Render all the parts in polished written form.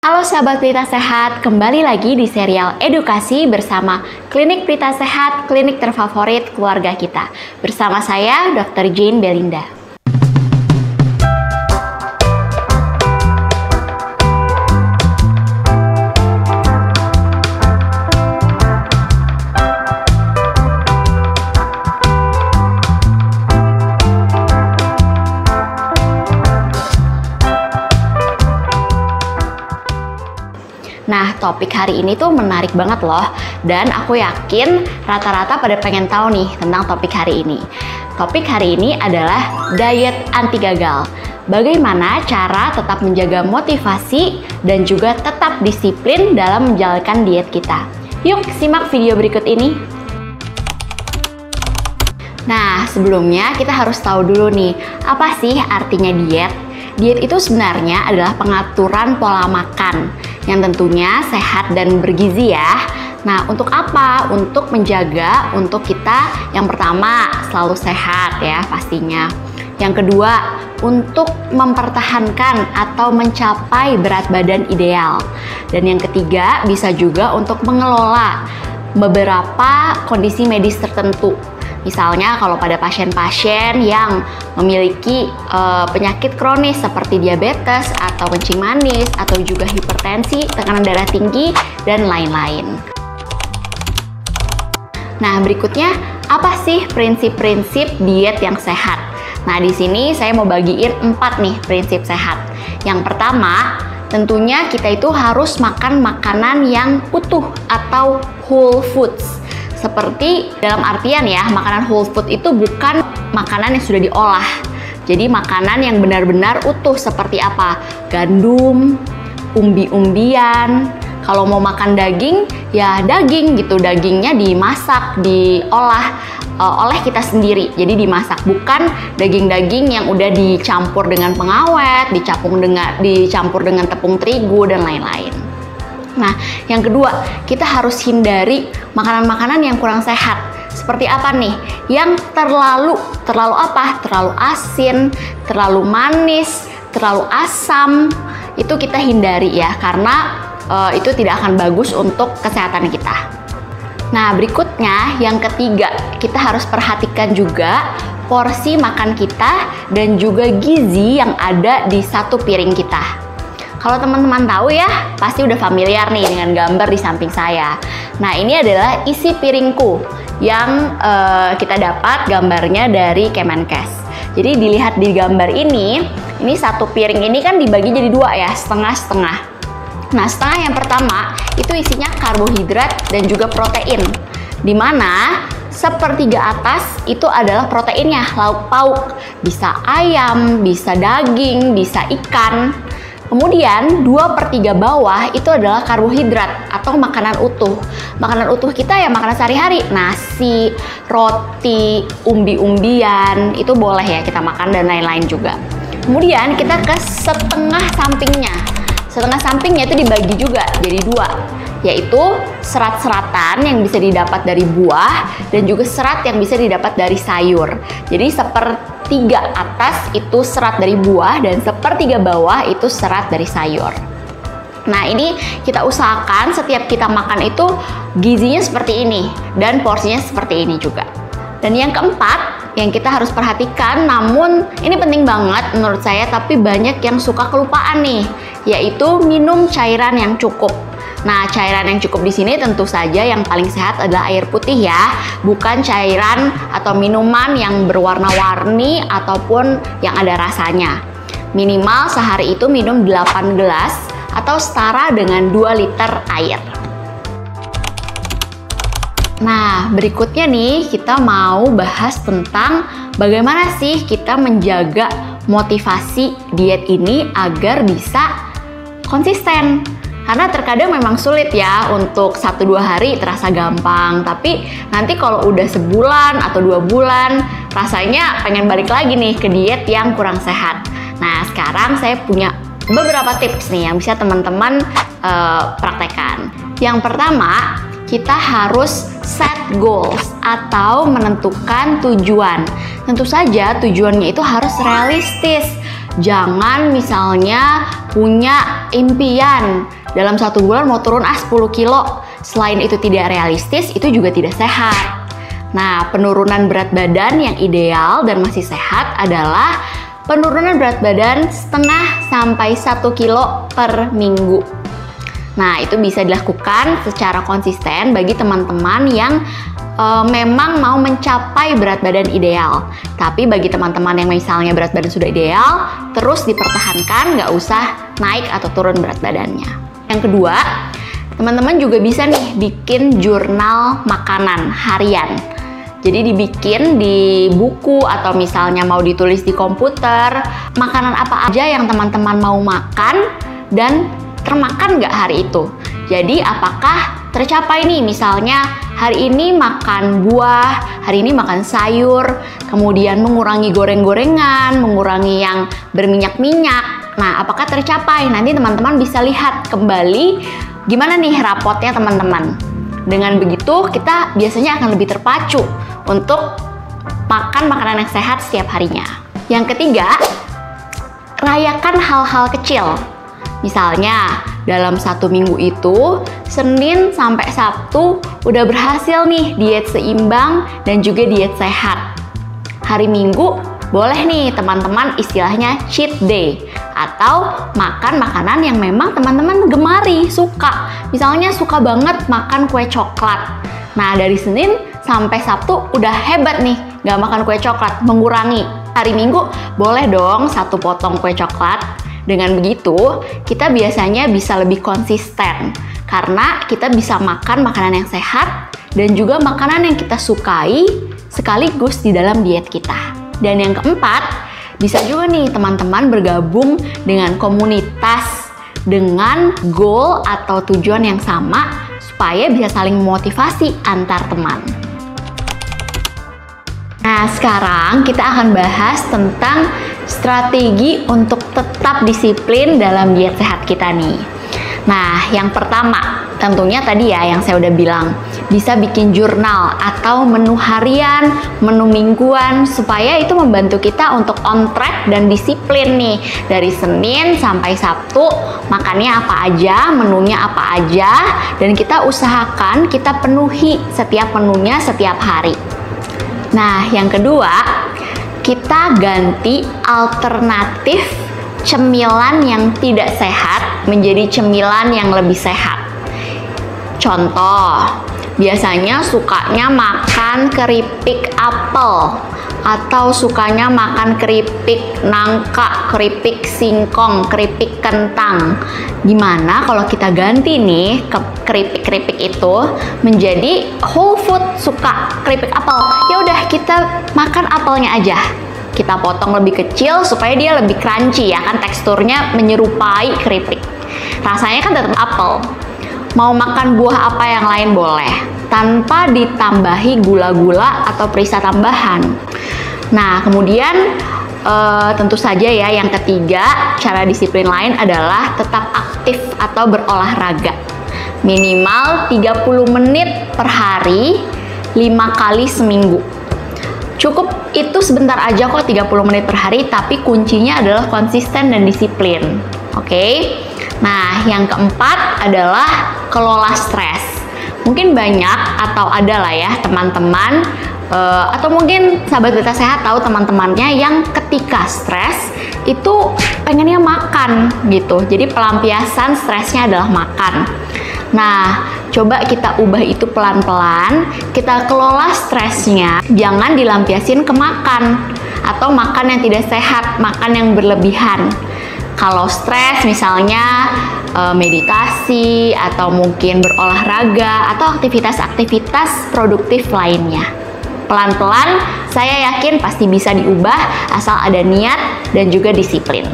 Halo sahabat Prita Sehat, kembali lagi di serial edukasi bersama Klinik Prita Sehat, klinik terfavorit keluarga kita. Bersama saya, Dr. Jane Belinda. Nah, topik hari ini tuh menarik banget loh, dan aku yakin rata-rata pada pengen tahu nih tentang topik hari ini. Topik hari ini adalah diet anti gagal. Bagaimana cara tetap menjaga motivasi dan juga tetap disiplin dalam menjalankan diet kita. Yuk simak video berikut ini. Nah, sebelumnya kita harus tahu dulu nih, apa sih artinya diet? Diet itu sebenarnya adalah pengaturan pola makan yang tentunya sehat dan bergizi ya. Nah, untuk apa? Untuk menjaga untuk kita yang pertama selalu sehat ya pastinya. Yang kedua, untuk mempertahankan atau mencapai berat badan ideal. Dan yang ketiga, bisa juga untuk mengelola beberapa kondisi medis tertentu. Misalnya kalau pada pasien-pasien yang memiliki penyakit kronis seperti diabetes atau kencing manis atau juga hipertensi, tekanan darah tinggi, dan lain-lain. Nah, berikutnya apa sih prinsip-prinsip diet yang sehat? Nah, di sini saya mau bagiin 4 nih prinsip sehat. Yang pertama, tentunya kita itu harus makan makanan yang utuh atau whole foods. Seperti dalam artian ya, makanan whole food itu bukan makanan yang sudah diolah. Jadi makanan yang benar-benar utuh seperti apa? Gandum, umbi-umbian. Kalau mau makan daging, ya daging gitu. Dagingnya dimasak, diolah oleh kita sendiri. Jadi dimasak, bukan daging-daging yang udah dicampur dengan pengawet, dicampur dengan tepung terigu dan lain-lain. Nah, yang kedua, kita harus hindari makanan-makanan yang kurang sehat. Seperti apa nih? Yang terlalu apa? Terlalu asin, terlalu manis, terlalu asam. Itu kita hindari ya, karena itu tidak akan bagus untuk kesehatan kita. Nah, berikutnya yang ketiga, kita harus perhatikan juga porsi makan kita dan juga gizi yang ada di satu piring kita. Kalau teman-teman tahu ya, pasti udah familiar nih dengan gambar di samping saya. Nah, ini adalah isi piringku yang kita dapat gambarnya dari Kemenkes. Jadi dilihat di gambar ini satu piring ini kan dibagi jadi 2 ya, setengah-setengah. Nah, setengah yang pertama itu isinya karbohidrat dan juga protein. Dimana sepertiga atas itu adalah proteinnya, lauk pauk. Bisa ayam, bisa daging, bisa ikan. Kemudian 2/3 bawah itu adalah karbohidrat atau makanan utuh. Makanan utuh kita ya makanan sehari-hari, nasi, roti, umbi-umbian, itu boleh ya kita makan dan lain-lain juga. Kemudian kita ke setengah sampingnya. Setengah sampingnya itu dibagi juga jadi 2, yaitu serat-seratan yang bisa didapat dari buah dan juga serat yang bisa didapat dari sayur. Jadi sepertiga atas itu serat dari buah dan sepertiga bawah itu serat dari sayur. Nah, ini kita usahakan setiap kita makan itu gizinya seperti ini dan porsinya seperti ini juga. Dan yang keempat yang kita harus perhatikan, namun ini penting banget menurut saya, tapi banyak yang suka kelupaan nih, yaitu minum cairan yang cukup. Nah, cairan yang cukup di sini tentu saja yang paling sehat adalah air putih ya, bukan cairan atau minuman yang berwarna-warni ataupun yang ada rasanya. Minimal sehari itu minum 8 gelas atau setara dengan 2 liter air. Nah, berikutnya nih kita mau bahas tentang bagaimana sih kita menjaga motivasi diet ini agar bisa konsisten. Karena terkadang memang sulit ya, untuk 1-2 hari terasa gampang, tapi nanti kalau udah sebulan atau 2 bulan rasanya pengen balik lagi nih ke diet yang kurang sehat. Nah, sekarang saya punya beberapa tips nih yang bisa teman-teman praktekkan. Yang pertama, kita harus set goals atau menentukan tujuan. Tentu saja tujuannya itu harus realistis. Jangan misalnya punya impian dalam 1 bulan mau turun 10 kilo, selain itu tidak realistis, itu juga tidak sehat. Nah, penurunan berat badan yang ideal dan masih sehat adalah penurunan berat badan setengah sampai 1 kilo per minggu. Nah, itu bisa dilakukan secara konsisten bagi teman-teman yang memang mau mencapai berat badan ideal. Tapi bagi teman-teman yang misalnya berat badan sudah ideal, terus dipertahankan, nggak usah naik atau turun berat badannya. Yang kedua, teman-teman juga bisa nih bikin jurnal makanan harian. Jadi dibikin di buku atau misalnya mau ditulis di komputer, makanan apa aja yang teman-teman mau makan dan termakan nggak hari itu. Jadi apakah tercapai nih, misalnya hari ini makan buah, hari ini makan sayur, kemudian mengurangi goreng-gorengan, mengurangi yang berminyak-minyak. Nah, apakah tercapai? Nanti teman-teman bisa lihat kembali gimana nih rapotnya teman-teman. Dengan begitu kita biasanya akan lebih terpacu untuk makan makanan yang sehat setiap harinya. Yang ketiga, rayakan hal-hal kecil. Misalnya, dalam 1 minggu itu, Senin sampai Sabtu udah berhasil nih diet seimbang dan juga diet sehat. Hari Minggu, boleh nih teman-teman istilahnya cheat day. Atau makan makanan yang memang teman-teman gemari, suka. Misalnya suka banget makan kue coklat. Nah, dari Senin sampai Sabtu udah hebat nih, nggak makan kue coklat, mengurangi. Hari Minggu, boleh dong 1 potong kue coklat. Dengan begitu, kita biasanya bisa lebih konsisten karena kita bisa makan makanan yang sehat dan juga makanan yang kita sukai sekaligus di dalam diet kita. Dan yang keempat, bisa juga nih teman-teman bergabung dengan komunitas dengan goal atau tujuan yang sama supaya bisa saling memotivasi antar teman. Nah, sekarang kita akan bahas tentang strategi untuk tetap disiplin dalam diet sehat kita nih. Nah, yang pertama, tentunya tadi ya yang saya udah bilang, bisa bikin jurnal atau menu harian, menu mingguan, supaya itu membantu kita untuk on track dan disiplin nih. Dari Senin sampai Sabtu, makannya apa aja, menunya apa aja, dan kita usahakan kita penuhi setiap menunya setiap hari. Nah, yang kedua, kita ganti alternatif cemilan yang tidak sehat menjadi cemilan yang lebih sehat. Contoh, biasanya sukanya makan keripik apel atau sukanya makan keripik nangka, keripik singkong, keripik kentang. Gimana kalau kita ganti nih ke keripik-keripik itu menjadi whole food, suka keripik apel. Ya udah, kita makan apelnya aja. Kita potong lebih kecil supaya dia lebih crunchy ya kan, teksturnya menyerupai keripik. Rasanya kan tetap apel. Mau makan buah apa yang lain boleh, tanpa ditambahi gula-gula atau perisa tambahan. Nah, kemudian tentu saja ya yang ketiga, cara disiplin lain adalah tetap aktif atau berolahraga. Minimal 30 menit per hari, 5 kali seminggu. Cukup itu sebentar aja kok, 30 menit per hari, tapi kuncinya adalah konsisten dan disiplin. Oke? Nah, yang keempat adalah kelola stres. Mungkin banyak atau ada lah ya teman-teman atau mungkin sahabat Beta Sehat tahu teman-temannya yang ketika stres itu pengennya makan gitu. Jadi pelampiasan stresnya adalah makan. Nah, coba kita ubah itu pelan-pelan, kita kelola stresnya, jangan dilampiasin ke makan atau makan yang tidak sehat, makan yang berlebihan. Kalau stres misalnya meditasi atau mungkin berolahraga atau aktivitas-aktivitas produktif lainnya. Pelan-pelan saya yakin pasti bisa diubah asal ada niat dan juga disiplin.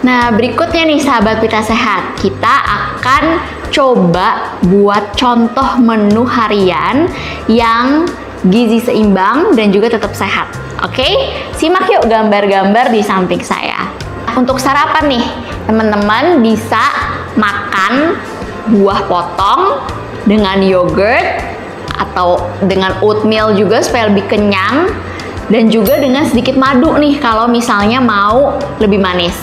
Nah, berikutnya nih sahabat Pita Sehat, kita akan coba buat contoh menu harian yang gizi seimbang dan juga tetap sehat. Oke, simak yuk gambar-gambar di samping saya. Untuk sarapan nih, teman-teman bisa makan buah potong dengan yogurt atau dengan oatmeal juga supaya lebih kenyang. Dan juga dengan sedikit madu nih kalau misalnya mau lebih manis.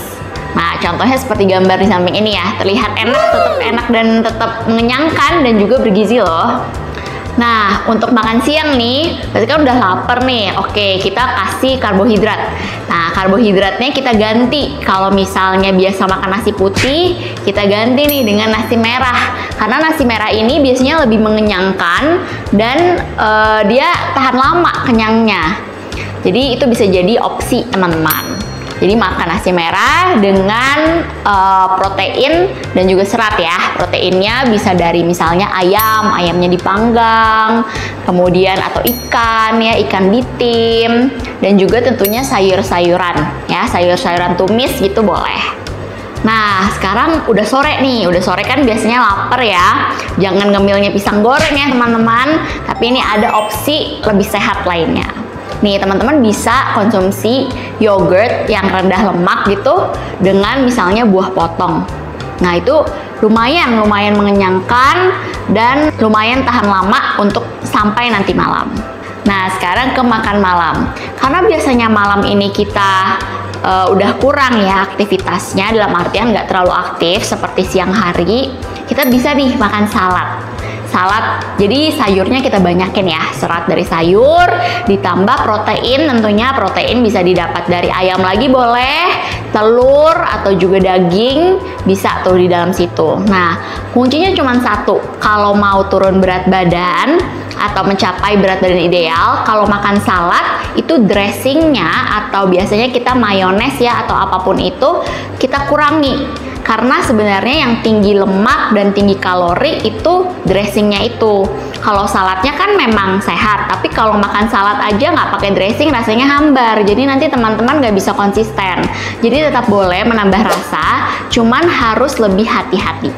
Nah, contohnya seperti gambar di samping ini ya. Terlihat enak, tetap enak dan tetap mengenyangkan dan juga bergizi loh. Nah, untuk makan siang nih, berarti kan udah lapar nih. Oke, kita kasih karbohidrat. Nah, karbohidratnya kita ganti. Kalau misalnya biasa makan nasi putih, kita ganti nih dengan nasi merah. Karena nasi merah ini biasanya lebih mengenyangkan dan dia tahan lama kenyangnya. Jadi itu bisa jadi opsi teman-teman. Jadi makan nasi merah dengan protein dan juga serat ya. Proteinnya bisa dari misalnya ayamnya dipanggang, kemudian atau ikan ya, ikan ditim, dan juga tentunya sayur-sayuran ya, sayur-sayuran tumis gitu boleh. Nah, sekarang udah sore nih. Udah sore kan biasanya lapar ya. Jangan ngemilnya pisang goreng ya teman-teman. Tapi ini ada opsi lebih sehat lainnya. Nih teman-teman bisa konsumsi yogurt yang rendah lemak gitu dengan misalnya buah potong. Nah itu lumayan mengenyangkan dan lumayan tahan lama untuk sampai nanti malam. Nah sekarang ke makan malam. Karena biasanya malam ini kita udah kurang ya aktivitasnya, dalam artian nggak terlalu aktif seperti siang hari, kita bisa nih makan salad. Jadi sayurnya kita banyakin ya, serat dari sayur ditambah protein, tentunya protein bisa didapat dari ayam lagi boleh, telur atau juga daging bisa tuh di dalam situ. Nah kuncinya cuma satu, kalau mau turun berat badan atau mencapai berat badan ideal, kalau makan salad itu dressingnya atau biasanya kita mayones ya atau apapun itu kita kurangi. Karena sebenarnya yang tinggi lemak dan tinggi kalori itu dressingnya itu. Kalau saladnya kan memang sehat, tapi kalau makan salad aja nggak pakai dressing rasanya hambar. Jadi nanti teman-teman nggak bisa konsisten. Jadi tetap boleh menambah rasa, cuman harus lebih hati-hati.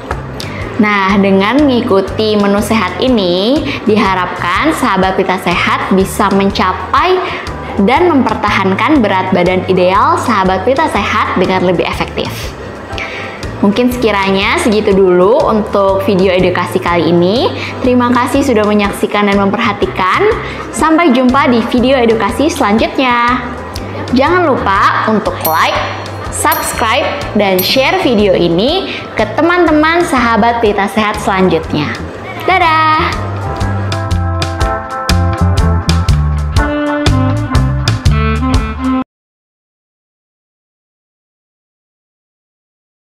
Nah, dengan mengikuti menu sehat ini, diharapkan sahabat Pita Sehat bisa mencapai dan mempertahankan berat badan ideal sahabat Pita Sehat dengan lebih efektif. Mungkin sekiranya segitu dulu untuk video edukasi kali ini. Terima kasih sudah menyaksikan dan memperhatikan. Sampai jumpa di video edukasi selanjutnya. Jangan lupa untuk like, subscribe, dan share video ini ke teman-teman sahabat Pita Sehat selanjutnya. Dadah!